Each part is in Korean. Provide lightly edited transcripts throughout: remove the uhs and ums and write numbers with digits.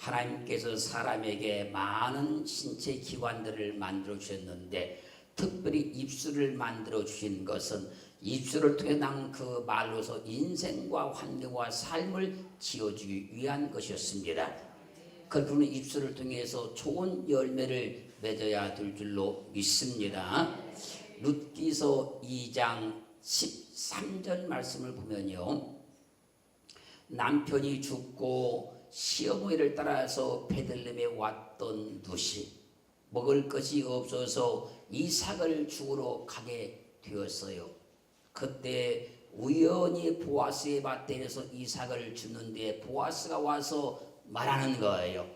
하나님께서 사람에게 많은 신체 기관들을 만들어 주셨는데 특별히 입술을 만들어 주신 것은 입술을 통해 난 그 말로서 인생과 환경과 삶을 지어주기 위한 것이었습니다. 그리고 입술을 통해서 좋은 열매를 맺어야 될 줄로 믿습니다. 룻기서 2장 13절 말씀을 보면요, 남편이 죽고 시어머니를 따라서 베들레헴에 왔던 룻이 먹을 것이 없어서 이삭을 죽으러 가게 되었어요. 그때 우연히 보아스의 밭에서 이삭을 주는데 보아스가 와서 말하는 거예요.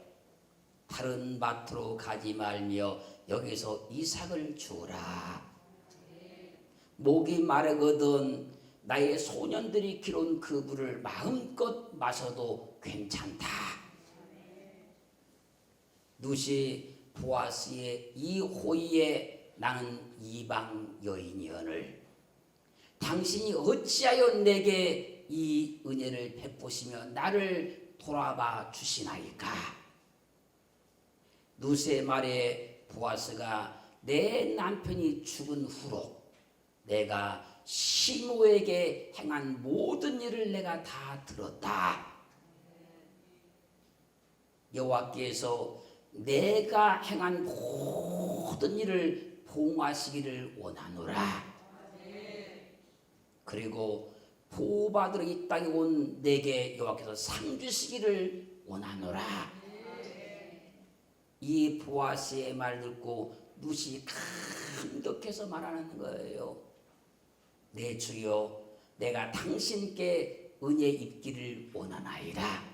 다른 밭으로 가지 말며 여기서 이삭을 주라. 목이 마르거든 나의 소년들이 기른 그 물을 마음껏 마셔도 괜찮다. 룻이 보아스의 이 호의에 나는 이방 여인이언을 당신이 어찌하여 내게 이 은혜를 베푸시며 나를 돌아봐 주시나이까. 룻의 말에 보아스가 내 남편이 죽은 후로 내가 시므에게 행한 모든 일을 내가 다 들었다. 여호와께서 내가 행한 모든 일을 보응하시기를 원하노라. 그리고 보호받으러 이 땅에 온 내게 여호와께서 상 주시기를 원하노라. 이 보아스의 말 듣고 룻이 감격해서 말하는 거예요. 내 주여, 내가 당신께 은혜 입기를 원하나이다.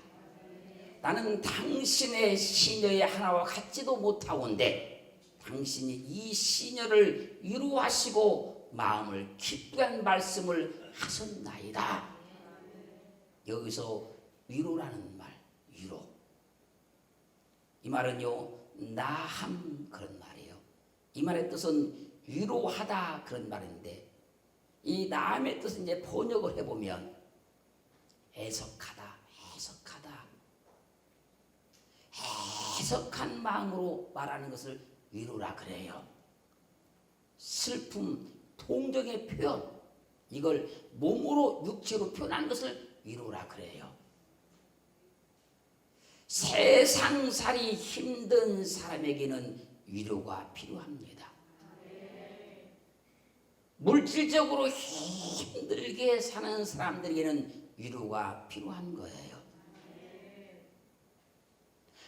나는 당신의 시녀의 하나와 같지도 못하온데 당신이 이 시녀를 위로하시고 마음을 기쁘게 한 말씀을 하셨나이다. 여기서 위로라는 말, 위로. 이 말은요, 나함 그런 말이에요. 이 말의 뜻은 위로하다 그런 말인데 이 나함의 뜻은 이제 번역을 해보면 해석한 마음으로 말하는 것을 위로라 그래요. 슬픔, 동정의 표현, 이걸 몸으로 육체로 표현한 것을 위로라 그래요. 세상살이 힘든 사람에게는 위로가 필요합니다. 물질적으로 힘들게 사는 사람들에게는 위로가 필요한 거예요.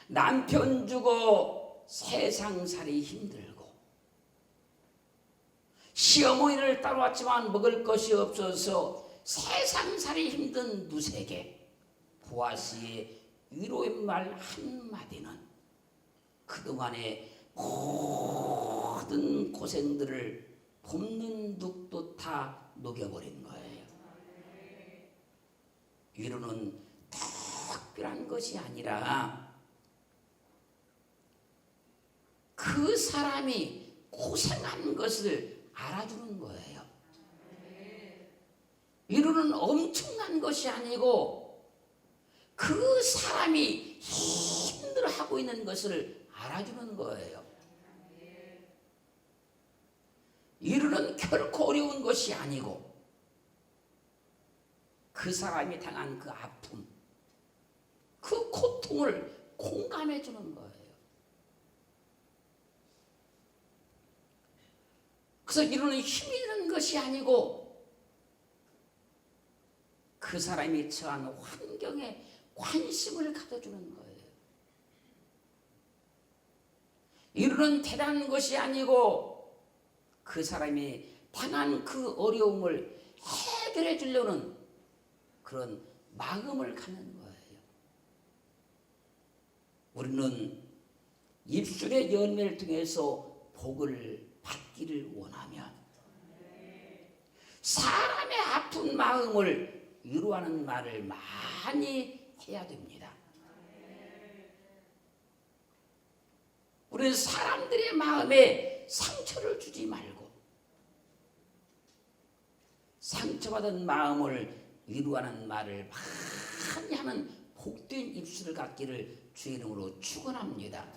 남편 죽어 세상살이 힘들고 시어머니를 따라왔지만 먹을 것이 없어서 세상살이 힘든 룻에게 보아스의 위로의 말 한마디는 그동안의 모든 고생들을 볶는 둑도 다 녹여버린 거예요. 위로는 특별한 것이 아니라 그 사람이 고생한 것을 알아주는 거예요. 위로는 엄청난 것이 아니고 그 사람이 힘들어하고 있는 것을 알아주는 거예요. 위로는 결코 어려운 것이 아니고 그 사람이 당한 그 아픔, 그 고통을 공감해 주는 거예요. 그래서 위로는 힘이 드는 것이 아니고 그 사람이 처한 환경에 관심을 가져주는 거예요. 위로는 대단한 것이 아니고 그 사람이 당한 그 어려움을 해결해 주려는 그런 마음을 갖는 거예요. 우리는 입술의 열매를 통해서 복을 받기를 원하면 사람의 아픈 마음을 위로하는 말을 많이 해야 됩니다. 우리는 사람들의 마음에 상처를 주지 말고 상처받은 마음을 위로하는 말을 많이 하는 복된 입술을 갖기를 주의 이름으로 축원합니다.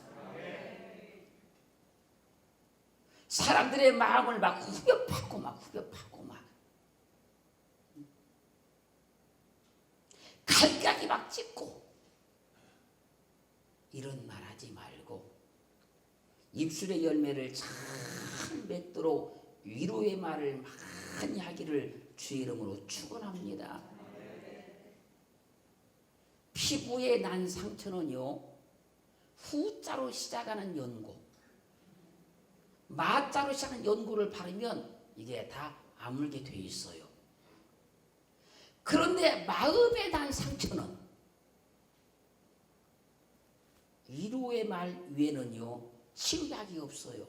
사람들의 마음을 막 후벼 파고 막 갈각이 막 찢고 이런 말 하지 말고 입술의 열매를 잘 맺도록 위로의 말을 많이 하기를 주의 이름으로 축원합니다. 피부에 난 상처는요, 후자로 시작하는 연고, 마자로 시작하는 연고를 바르면 이게 다 아물게 돼 있어요. 그런데 마음에 난 상처는 위로의 말 위에는요, 치유약이 없어요.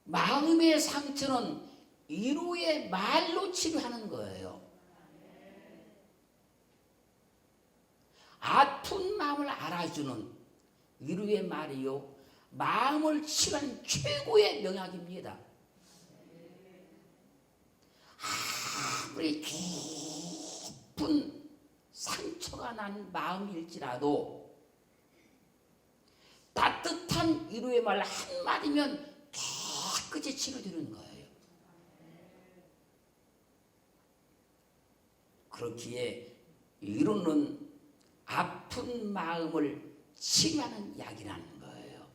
마음의 상처는 위로의 말로 치료하는 거예요. 아픈 마음을 알아주는 위로의 말이요, 마음을 치유하는 최고의 명약입니다. 아무리 깊은 상처가 난 마음일지라도 따뜻한 위로의 말 한마디면 깨끗이 치료되는 거예요. 그렇기에 위로는 아픈 마음을 치유하는 약이라는 거예요.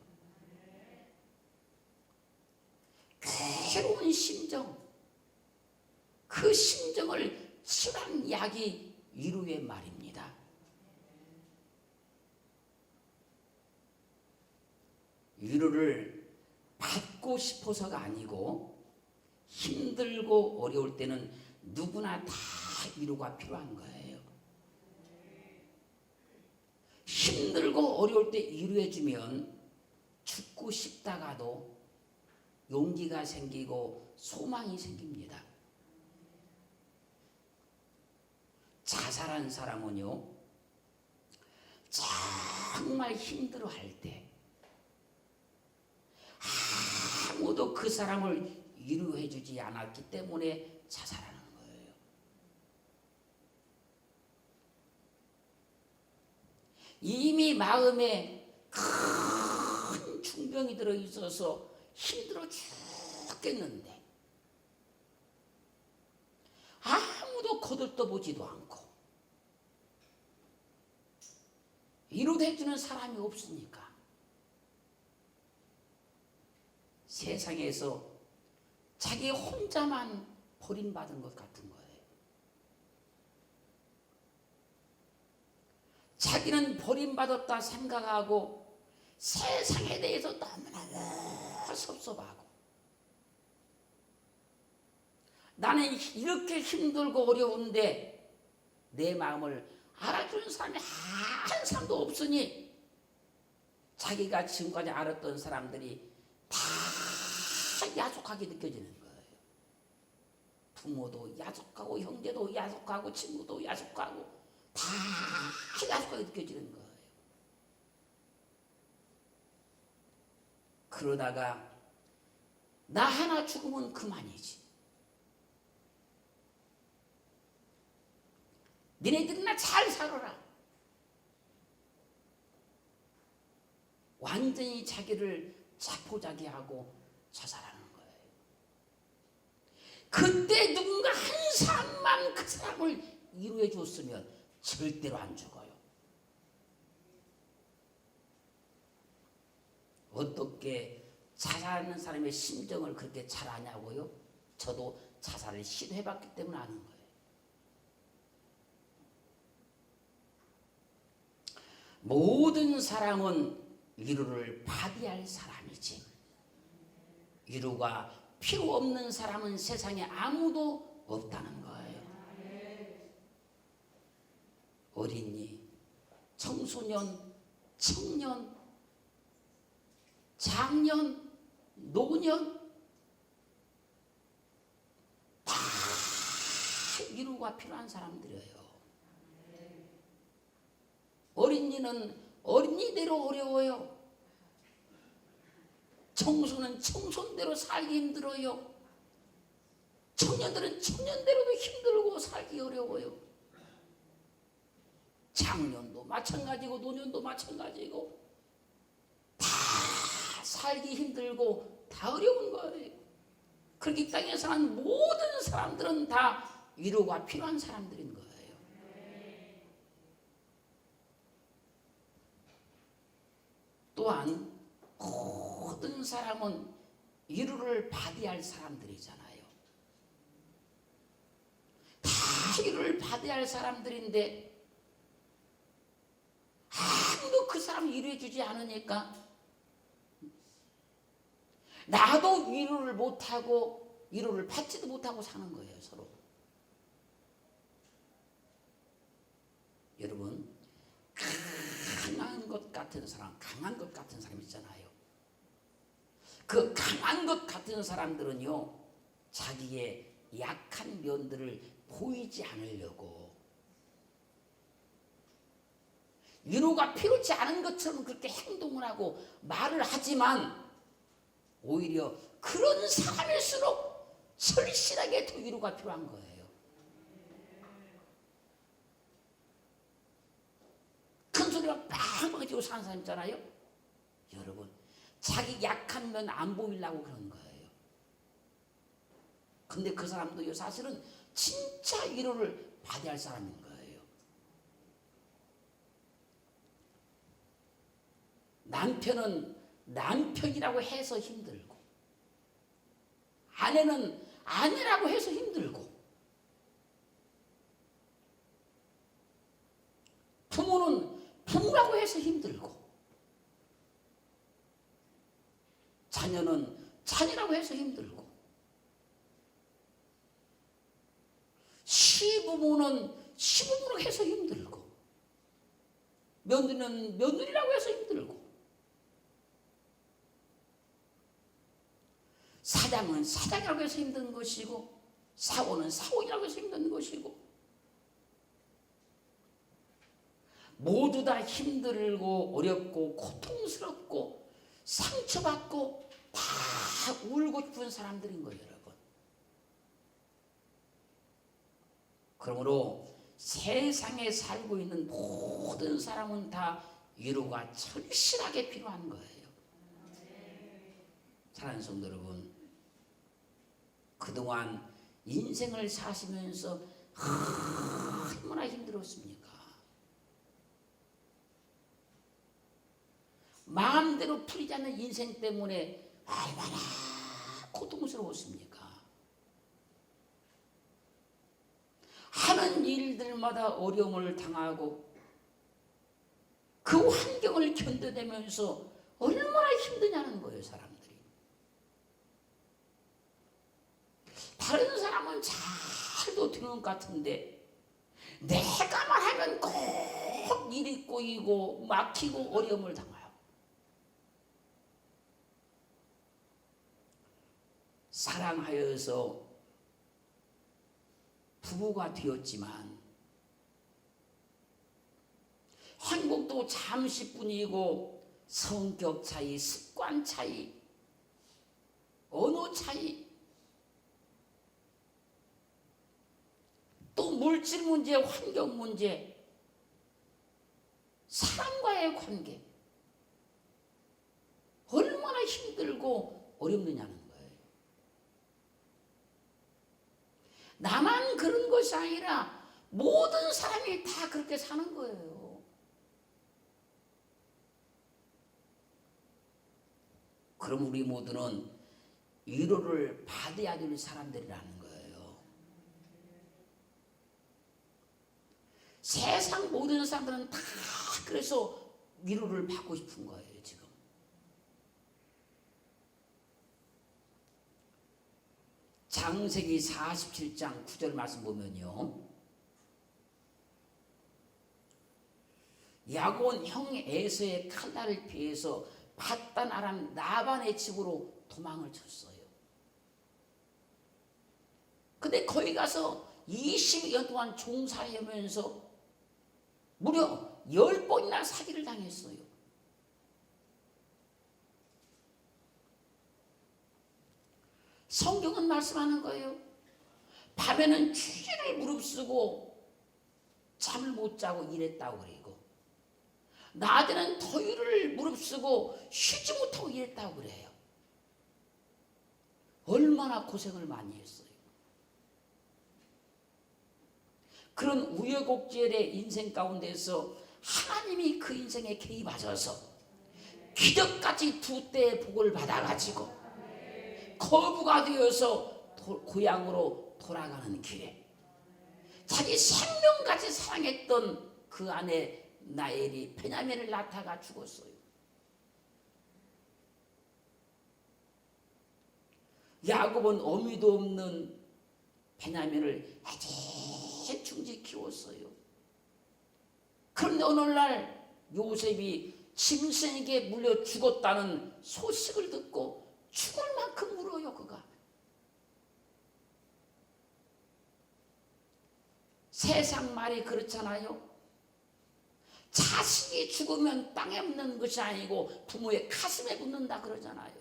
괴로운 심정, 그 심정을 치유하는 약이 위로의 말입니다. 위로를 받고 싶어서가 아니고 힘들고 어려울 때는 누구나 다 위로가 필요한 거예요. 힘들고 어려울 때 위로해주면 죽고 싶다가도 용기가 생기고 소망이 생깁니다. 자살한 사람은요, 정말 힘들어할 때 아무도 그 사람을 위로해주지 않았기 때문에 자살하는 거예요. 이미 마음에 큰 중병이 들어있어서 힘들어 죽겠는데 아무도 거들떠보지도 않고 위로해주는 사람이 없으니까 세상에서 자기 혼자만 버림받은 것 같은 거예요. 자기는 버림받았다 생각하고 세상에 대해서 너무나 섭섭하고 나는 이렇게 힘들고 어려운데 내 마음을 알아주는 사람이 한 사람도 없으니 자기가 지금까지 알았던 사람들이 다 야속하게 느껴지는 거예요. 부모도 야속하고 형제도 야속하고 친구도 야속하고 다 야속하게 느껴지는 거예요. 그러다가 나 하나 죽으면 그만이지. 니네들이나 잘 살아라. 완전히 자기를 자포자기하고 자살하는 거예요. 그때 누군가 한 사람만 그 사람을 위로해 줬으면 절대로 안 죽어요. 어떻게 자살하는 사람의 심정을 그렇게 잘 아냐고요? 저도 자살을 시도해봤기 때문에 아는 거예요. 모든 사람은 위로를 받아야 할 사람이지 위로가 필요 없는 사람은 세상에 아무도 없다는 거예요. 어린이, 청소년, 청년, 장년, 노년 다 위로가 필요한 사람들이에요. 어린이는 어린이대로 어려워요. 청소는 청소대로 살기 힘들어요. 청년들은 청년대로도 힘들고 살기 어려워요. 장년도 마찬가지고 노년도 마찬가지고 다 살기 힘들고 다 어려운 거예요. 그렇게 이 땅에 사는 모든 사람들은 다 위로가 필요한 사람들인 거예요. 또한 모든 사람은 위로를 받아야 할 사람들이잖아요. 다 위로를 받아야 할 사람들인데 아무도 그 사람 위로해 주지 않으니까 나도 위로를 못하고 위로를 받지도 못하고 사는 거예요, 서로. 여러분, 강한 것 같은 사람, 강한 것 같은 사람 있잖아요. 그 강한 것 같은 사람들은요, 자기의 약한 면들을 보이지 않으려고 위로가 필요치 않은 것처럼 그렇게 행동을 하고 말을 하지만 오히려 그런 사람일수록 절실하게 더 위로가 필요한 거예요. 큰 소리가 빵빵 지고 사는 사람 있잖아요. 여러분, 자기 약한 면 안 보이려고 그런 거예요. 근데 그 사람도 사실은 진짜 위로를 받아야 할 사람인 거예요. 남편은 남편이라고 해서 힘들고, 아내는 아내라고 해서 힘들고, 부모는 부모라고 해서 힘들고, 자녀는 자녀라고 해서 힘들고, 시부모는 시부모라고 해서 힘들고, 며느리는 며느리라고 해서 힘들고, 사장은 사장이라고 해서 힘든 것이고, 사원은 사원이라고 해서 힘든 것이고, 모두 다 힘들고 어렵고 고통스럽고 상처받고 다 울고 싶은 사람들인 거예요, 여러분. 그러므로 세상에 살고 있는 모든 사람은 다 위로가 절실하게 필요한 거예요. 사랑하는 성도 여러분, 그동안 인생을 사시면서 얼마나 힘들었습니까? 마음대로 풀리지 않는 인생 때문에 얼마나 고통스러웠습니까? 하는 일들마다 어려움을 당하고 그 환경을 견뎌내면서 얼마나 힘드냐는 거예요, 사람들이. 다른 사람은 잘도 되는 것 같은데 내가 말하면 꼭 일이 꼬이고 막히고 어려움을 당해요. 사랑하여서 부부가 되었지만 행복도 잠시뿐이고 성격 차이, 습관 차이, 언어 차이, 또 물질 문제, 환경 문제, 사람과의 관계, 얼마나 힘들고 어렵느냐는 거예요. 나만 그런 것이 아니라 모든 사람이 다 그렇게 사는 거예요. 그럼 우리 모두는 위로를 받아야 될 사람들이라는 거예요. 세상 모든 사람들은 다 그래서 위로를 받고 싶은 거예요, 지금. 창세기 47장 9절 말씀 보면요, 야곱은 형 에서의 칼날을 피해서 밧단 아람 라반의 집으로 도망을 쳤어요. 근데 거기 가서 20년 동안 종살이하면서 무려 10번이나 사기를 당했어요. 성경은 말씀하는 거예요. 밤에는 주지를 무릅쓰고 잠을 못 자고 일했다고 그러고, 낮에는 더위를 무릅쓰고 쉬지 못하고 일했다고 그래요. 얼마나 고생을 많이 했어요. 그런 우여곡절의 인생 가운데서 하나님이 그 인생에 개입하셔서 기적같이 두 때의 복을 받아가지고 거부가 되어서 고향으로 돌아가는 길에 자기 생명같이 사랑했던 그 아내 나엘이 베냐민을 낳다가 죽었어요. 야곱은 어미도 없는 베냐민을 애지중지 키웠어요. 그런데 어느 날 요셉이 짐승에게 물려 죽었다는 소식을 듣고 죽을 만큼 울어요. 그가 세상 말이 그렇잖아요. 자식이 죽으면 땅에 묻는 것이 아니고 부모의 가슴에 묻는다 그러잖아요.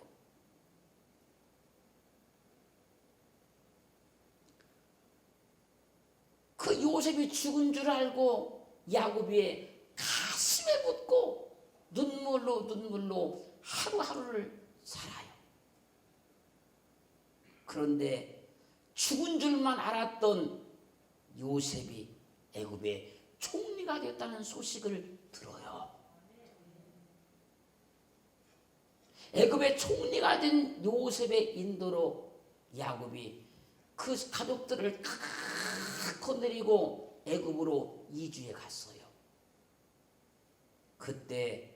그 요셉이 죽은 줄 알고 야곱이 가슴에 묻고 눈물로 하루하루를 살아요. 그런데 죽은 줄만 알았던 요셉이 애굽의 총리가 되었다는 소식을 들어요. 애굽의 총리가 된 요셉의 인도로 야곱이 그 가족들을 다 건드리고 애굽으로 이주해 갔어요. 그때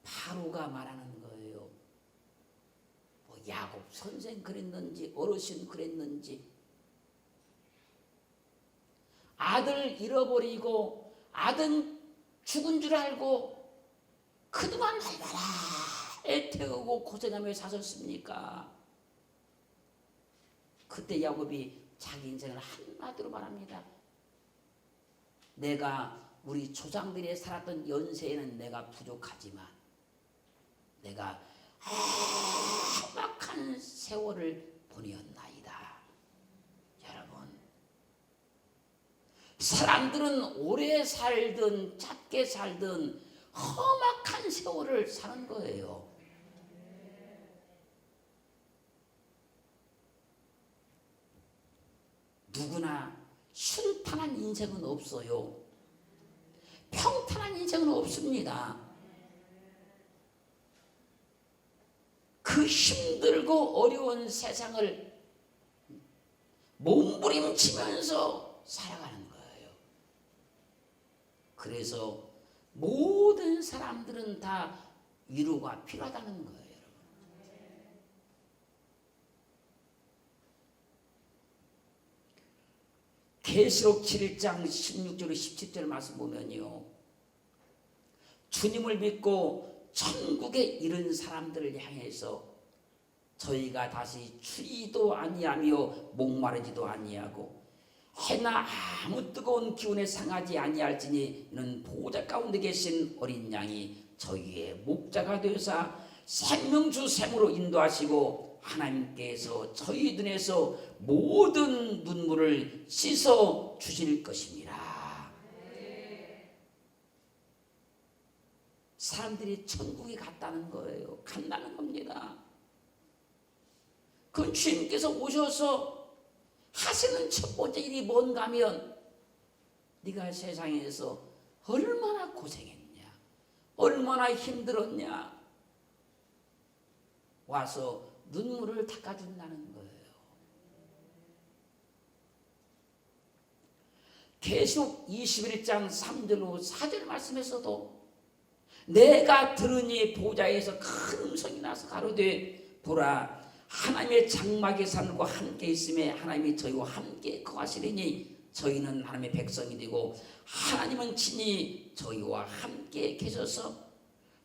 파로가 말하는 거예요. 뭐 야곱 선생 그랬는지 어르신 그랬는지 아들 잃어버리고 아들 죽은 줄 알고 그동안 얼마나 애태우고 고생하며 사셨습니까? 그때 야곱이 자기 인생을 한마디로 말합니다. 내가 우리 조상들이 살았던 연세에는 내가 부족하지만 내가 험악한 세월을 보내었나이다. 여러분, 사람들은 오래 살든 짧게 살든 험악한 세월을 사는 거예요. 누구나 순탄한 인생은 없어요. 평탄한 인생은 없습니다. 그 힘들고 어려운 세상을 몸부림치면서 살아가는 거예요. 그래서 모든 사람들은 다 위로가 필요하다는 거예요. 계시록 7장 16절 17절 말씀 보면요, 주님을 믿고 천국에 이른 사람들을 향해서 저희가 다시 추위도 아니하며 목마르지도 아니하고 해나 아무 뜨거운 기운에 상하지 아니할지니 이는 보호자 가운데 계신 어린 양이 저희의 목자가 되어서 생명주 샘으로 인도하시고 하나님께서 저희 눈에서 모든 눈물을 씻어 주실 것입니다. 사람들이 천국에 갔다는 거예요. 간다는 겁니다. 그럼 주님께서 오셔서 하시는 첫 번째 일이 뭔가 하면 네가 세상에서 얼마나 고생했냐, 얼마나 힘들었냐, 와서 눈물을 닦아준다는 거예요. 계시록 21장 3절로 4절 말씀에서도 내가 들으니 보좌에서 큰 음성이 나서 가로되 보라 하나님의 장막의 산과 함께 있음에 하나님이 저희와 함께 거하시리니 저희는 하나님의 백성이 되고 하나님은 친히 저희와 함께 계셔서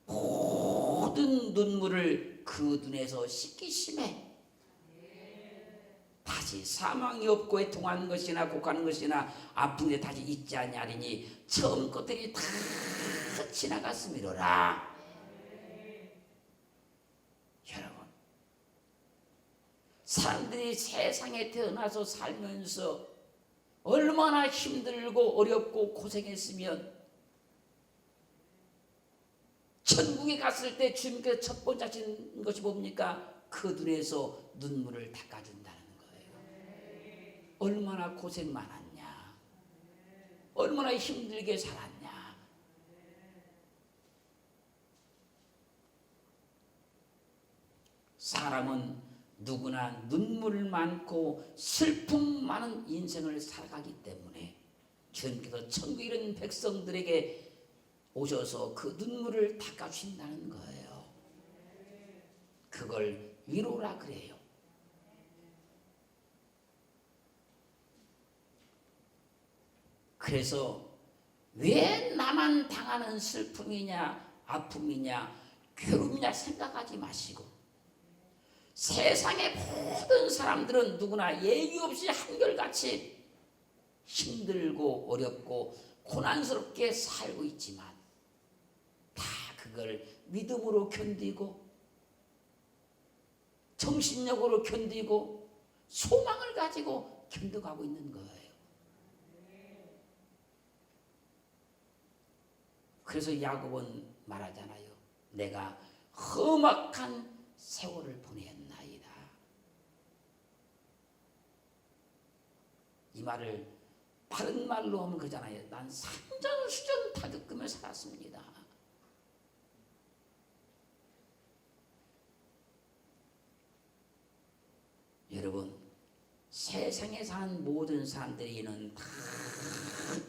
모든 눈물을 그 눈에서 씻기심에 다시 사망이 없고 애통하는 것이나 곡하는 것이나 아픈 데 다시 있지 아니하리니 처음 것들이 다 지나갔음이로라. 여러분, 사람들이 세상에 태어나서 살면서 얼마나 힘들고 어렵고 고생했으면 천국에 갔을 때 주님께서 첫 번째 하신 것이 뭡니까? 그 눈에서 눈물을 닦아준다는 거예요. 얼마나 고생 많았냐, 얼마나 힘들게 살았냐. 사람은 누구나 눈물 많고 슬픔 많은 인생을 살아가기 때문에 주님께서 천국에 이른 백성들에게 오셔서 그 눈물을 닦아주신다는 거예요. 그걸 위로라 그래요. 그래서 왜 나만 당하는 슬픔이냐, 아픔이냐, 괴롭냐 생각하지 마시고, 세상의 모든 사람들은 누구나 예기 없이 한결같이 힘들고 어렵고 고난스럽게 살고 있지만 다 그걸 믿음으로 견디고 정신력으로 견디고 소망을 가지고 견뎌가고 있는 거예요. 그래서 야곱은 말하잖아요. 내가 험악한 세월을 보냈나이다. 이 말을 다른 말로 하면 그러잖아요. 난 산전수전 다 겪으며 살았습니다. 여러분, 세상에 사는 모든 사람들에게는 다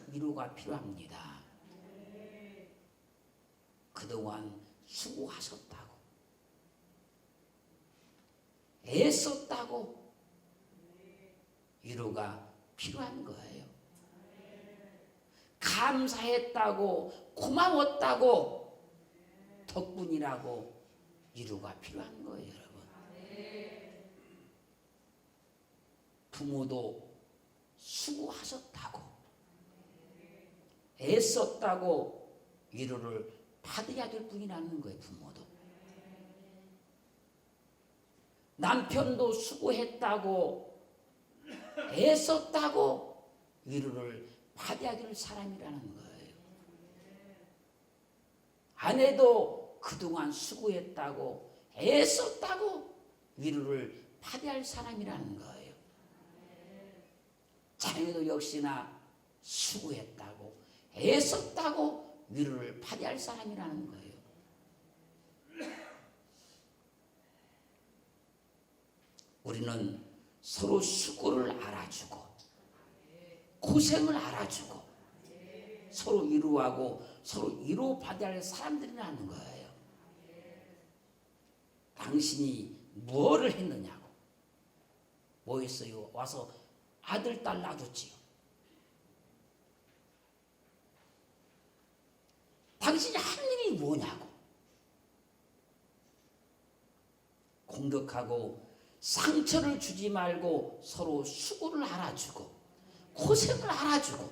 위로가 필요합니다. 그동안 수고하셨다고, 애썼다고 위로가 필요한 거예요. 감사했다고, 고마웠다고, 덕분이라고 위로가 필요한 거예요, 여러분. 부모도 수고하셨다고, 애썼다고 위로를 받아야 될 뿐이라는 거예요. 부모도. 남편도 수고했다고, 애썼다고 위로를 받아야 될 사람이라는 거예요. 아내도 그동안 수고했다고, 애썼다고 위로를 받아야 할 사람이라는 거예요. 자녀도 역시나 수고했다고, 애썼다고 위로를 받아야 할 사람이라는 거예요. 우리는 서로 수고를 알아주고 고생을 알아주고 서로 위로하고 서로 위로받아야 할 사람들이라는 거예요. 당신이 뭐를 했느냐고. 뭐 했어요? 와서 아들, 딸 놔줬지요. 당신이 한 일이 뭐냐고. 공격하고 상처를 주지 말고 서로 수고를 알아주고 고생을 알아주고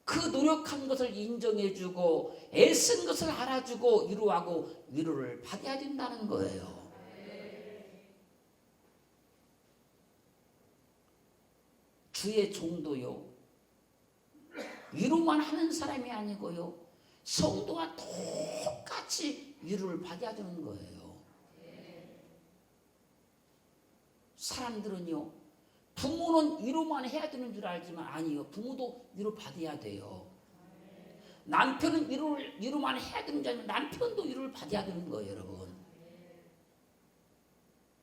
그 노력한 것을 인정해주고 애쓴 것을 알아주고 위로하고 위로를 받아야 된다는 거예요. 주의 종도요, 위로만 하는 사람이 아니고요, 성도와 똑같이 위로를 받아야 되는 거예요. 사람들은요, 부모는 위로만 해야 되는 줄 알지만 아니요, 부모도 위로 받아야 돼요. 남편은 위로만 해야 되는 줄 알지만 남편도 위로를 받아야 되는 거예요, 여러분.